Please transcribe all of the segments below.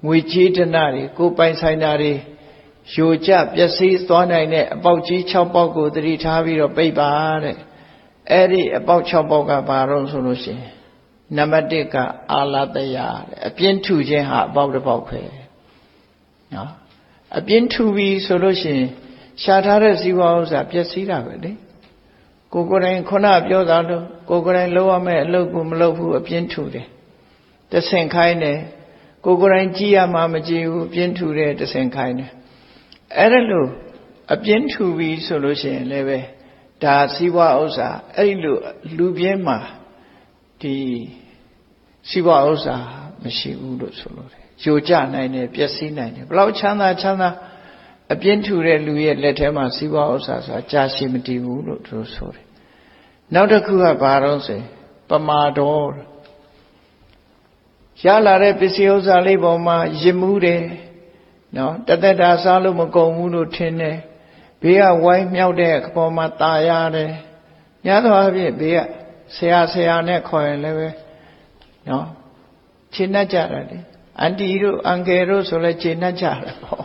ငွေကြေးဒဏတွေကိုပိုင်ဆိုင်တာတွေယိုကျပျက်စီးသွားနိုင်တဲ့အပေါက်ကြီး6ပေါက်ကိုသတိထားပြီးတော့ပိတ်ပါတဲ့အဲ့ဒီအပေါက်6ပေါက်ကဘာလို့ဆိုလို့ရှိရင်နံပါတ်1ကအာလတယတဲ့အပြင်းထူခြင်းဟာအပေါက်တစ်ပေါက်ပဲနော်အပြင်းထူပြီဆိုလို့ရှိရင်ရှာထားတဲ့ဇီဝဥစ္စာပျက်စီးတာပဲလေကိုယ်တိုင်ခုနပြောတာလို့ကိုယ်တိုင်လုပ်ရမယ့်အလုပ်ကိုမလုပ်ဘူးအပြင်းထူတယ်တဆင့်ခိုင်းတယ်ကိုယ်တိုင်ကြည့်ရမှမကြည့်ဘူးအပြင်းထူတယ်တဆင့်ခိုင်းတယ်အဲ့ဒါလို့အပြင်းထူပြီဆိုလို့ရှိရင်လည်းပဲဒါဇီဝဥစ္စာအဲ့ဒီလိုလူပြင်းမှာဒီဇီဝဥစ္စာမရှိဘူးလို့ဆိုလို့တယ်ယိုကျနိုင်တယ်ပျက်စီးနိုင်တယ်ဘလောက်ချမ်းသာအပြင်းထူတဲ့လူရဲ့လက်ထဲမှာဇီဝဥစ္စာဆိုတာကြာရှည်မတည်ဘူးလို့သူတို့ဆိုတယ်နောက်တစ်ခုကဘာတော့ဆိုပမာဒေါရလာတဲ့ပစ္စည်းဥစ္စာလေးပေါ်မှာရစ်မှုတယ်နော်တသက်တာစားလို့မကုန်ဘူးလို့ထင်တယ်ဘေးကဝိုင်းမြောက်တဲ့အပေါ်မှာตายရတယ်ညသောအဖြစ်ဘေးကဆရာနဲ့ခေါ်ရင်လည်းပဲနော်ခြေနှက်ကြတာလေအန်တီတို့အန်ကယ်တို့ဆိုလဲခြေနှက်ကြတာပေါ့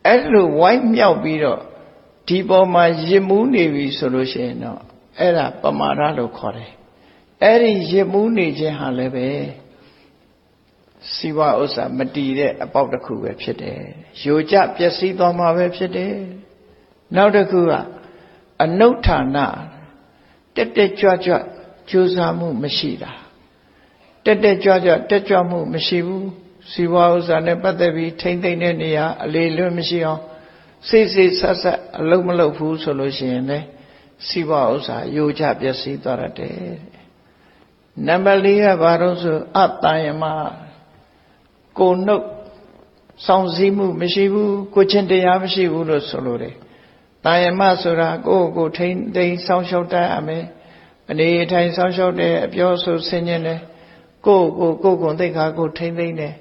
အဲ့လိုဝိုင်းမြောက်ပြီးတော့ဒီပေါ်မှာရစ်မှုနေပြီဆိုလို့ရှိရင်တော့အဲ့ဒါပမာဒလို့ခေါ်တယ်အဲ့ဒီရစ်မှုနေခြင်းဟာလည်းပဲစီဝဥစ္စာမတည်တဲ့အပေါက်တစ်ခုပဲဖြစ်တယ်ယိုကျပျက်စီးသွားမှာပဲဖြစ်တယ်နောက်တစ်ခုကအနုဋ္ဌာဏတက်ကြွကြိုးစားမှုမရှိတာတက်ကြွတက်ကြွမှုမရှိဘူးစီဝဥစ္စာနဲ့ပတ်သက်ပြီးထိမ့်သိမ့်တဲ့နေရာအလေလွတ်မရှိအောင်စိတ်ဆက်အလုံးမလုံးဘူးဆိုလို့ရှိရင်လေစီဝဥစ္စာယိုကျပျက်စီးသွားတယ်နံပါတ်4ကဘာလို့ဆိုအတန်ယမကိုနှုတ်ဆောင်စည်းမှုမရှိဘူးကိုချင်းတရားမရှိဘူးလို့ဆိုလိုတယ်တာယမဆိုတာကိုထိမ့်သိမ်းဆောင်ရှောက်တတ်ရမယ်အနေအထိုင်ဆောင်ရှောက်တယ်အပြောဆိုဆင်ခြင်တယ်ကိုယ်သိက္ခာကိုထိမ့်သိမ်းတယ်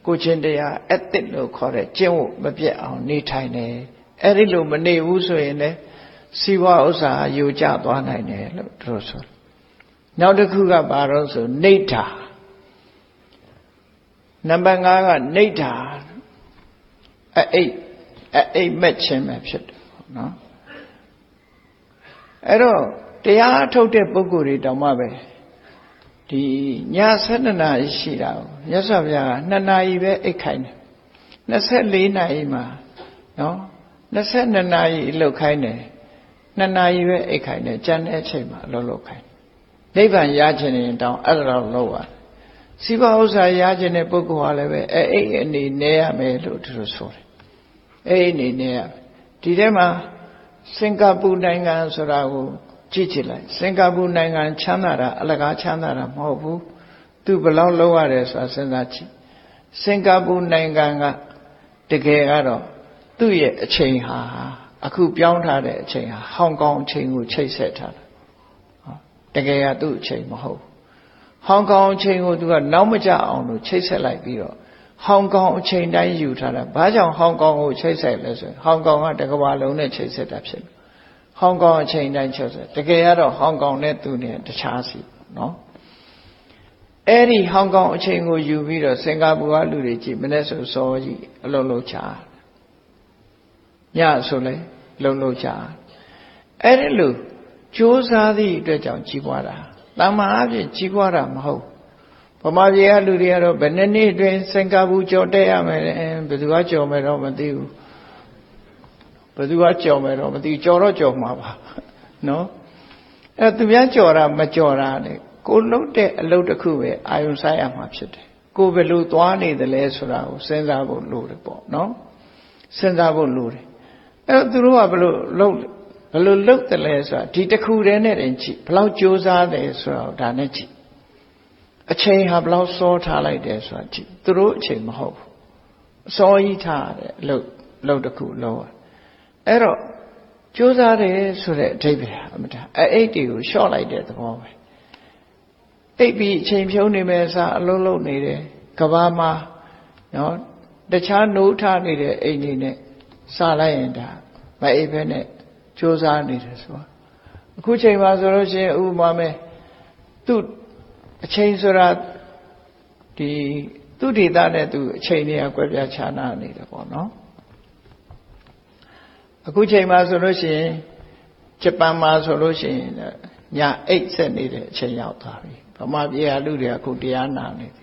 ကိုချင်းတရားအသစ်လို့ခေါ်တဲ့ကျင့်ဝတ်မပြတ်အောင်နေထိုင်တယ်အဲ့ဒီလိုမနေဘူးဆိုရင်လည်းစီဝဥစ္စာယိုကျသွားနိုင်တယ်လို့သူတို့ဆိုနောက်တစ်ခုကဘာလို့ဆိုနေဋ္ဌာနံပါတ်5ကနေဋ္ဌာအိတ်မက်ခြင်းပဲဖြစ်တယ်နော်အဲ့တော့တရားထုတ်တဲ့ပုဂ္ဂိုလ်တွေတောင်မှပဲဒီည7နာရီရှိတာကိုမြတ်စွာဘုရားက2နာရီပဲအိတ်ခိုင်းတယ်24နာရီမှာနော်22နာရီအလုပ်ခိုင်းတယ်2နာရီပဲအိတ်ခိုင်းတယ်ကျန်တဲ့အချိန်မှာအလုပ်လုပ်ခိုင်းနိဗ္ဗာန်ရခြင်းရင်တောင်အဲ့ဒါတော့လုပ်ရတယ်စီဝဥစ္စာရခြင်းတဲ့ပုဂ္ဂိုလ်ဟာလည်းပဲအဲ့အနေနဲ့ရမယ်လို့သူတို့ဆိုတယ်အဲ့အနေနဲ့ရဒီထဲမှာစင်ကာပူနိုင်ငံဆိုတာကိုကြည့်ကြည့်လိုက်စင်ကာပူနိုင်ငံချမ်းသာတာအလကားချမ်းသာတာမဟုတ်ဘူးသူဘယ်လောက်လုပ်ရတယ်ဆိုတာစဉ်းစားကြည့်စင်ကာပူနိုင်ငံကတကယ်ကတော့သူ့ရဲ့အချိန်ဟာအခုပြောင်းထားတဲ့အချိန်ဟာဟောင်ကောင်အချိန်ကိုချိတ်ဆက်ထားတာတကယ်ကသူ့အချိန်မဟုတ်ဟောင်ကောင်အချိန်ကိုသူကနောက်မကျအောင်လို့ချိတ်ဆက်လိုက်ပြီးတော့ဟောင်ကောင်အချိန်တိုင်းယူထားတာဘာကြောင့်ဟောင်ကောင်ကိုချိတ်ဆက်လဲဆိုရင်ဟောင်ကောင်ကတကမ္ဘာလုံးနဲ့ချိတ်ဆက်တာဖြစ်တယ်ဟောင်ကောင်အချိန်တိုင်းချိတ်ဆက်တကယ်ကတော့ဟောင်ကောင်နဲ့သူနဲ့တခြားစီနော်အဲ့ဒီဟောင်ကောင်အချိန်ကိုယူပြီးတော့စင်ကာပူကလူတွေကြည့်မနေ့ဆိုစောကြီးအလုံးလုံးချညဆိုလဲလုံးလုံးချအဲ့ဒီလိုကြိုးစားသည့်အတွက်ကြောင့်ကြီးပွားတာတမ္မာအဖြစ်ကြီးပွားတာမဟုတ်ဗမာပြည်ကလူတွေကတော့ဘယ်နှစ်နှစ်အတွင်းစင်ကာပူကြော်တက်ရမယ်ဘယ်သူကကြော်မယ်တော့မသိဘူးဘယ်သူကကြော်မယ်တော့မသိကြော်တော့ကြော်မှာပါနော်အဲ့သူများကြော်တာမကြော်တာလေကိုလုပ်တဲ့အလုပ်တစ်ခုပဲအာယုံဆိုင်ရမှာဖြစ်တယ်ကိုဘယ်လိုသွားနေသလဲဆိုတာကိုစဉ်းစားဖို့လိုတယ်ပေါ့နော်စဉ်းစားဖို့လိုတယ်အဲ့သူတို့ကဘယ်လိုလုပ်တယ်လဲဆိုတာဒီတစ်ခုတည်းနဲ့တင်ကြည့်ဘယ်လောက်ကြိုးစားတယ်ဆိုတော့ဒါနဲ့ကြည့်အချိန်ဟာဘယ်လောက်စောထားလိုက်တယ်ဆိုတာကြည့်သူတို့အချိန်မဟုတ်ဘူးအစောကြီးထားတယ်အလုပ်တစ်ခုလုံးအဲ့တော့ကြိုးစားတယ်ဆိုတဲ့အဓိပ္ပာယ်အမတန်အဲ့တွေကိုလျှော့လိုက်တဲ့သဘောပဲအိပ်ပြီးအချိန်ဖြုံးနေမယ်စားအလုံးလုံးနေတယ်ကဘာမှာနော်တခြားနိုးထားနေတဲ့အိမ်နေနဲ့စားလိုက်ရင်ဒါမအိပ်ပဲနဲ့ကြိုးစားနေတယ်ဆိုတော့အခုချိန်မှာဆိုလို့ရှိရင်ဥပမာမဲ့သူ့အချိန်ဆိုတာဒီသူ သူဒေသနဲ့သူအချိန်တွေကကွဲပြားခြားနားနေတယ်ပေါ့နော်အခုချိန်မှာဆိုလို့ရှိရင်ဂျပန်မှာဆိုလို့ရှိရင်ညအိတ်ဆက်နေတဲ့အချိန်ရောက်သွားပြီဗမာပြည်လူတွေအခုတရားနာနေတယ်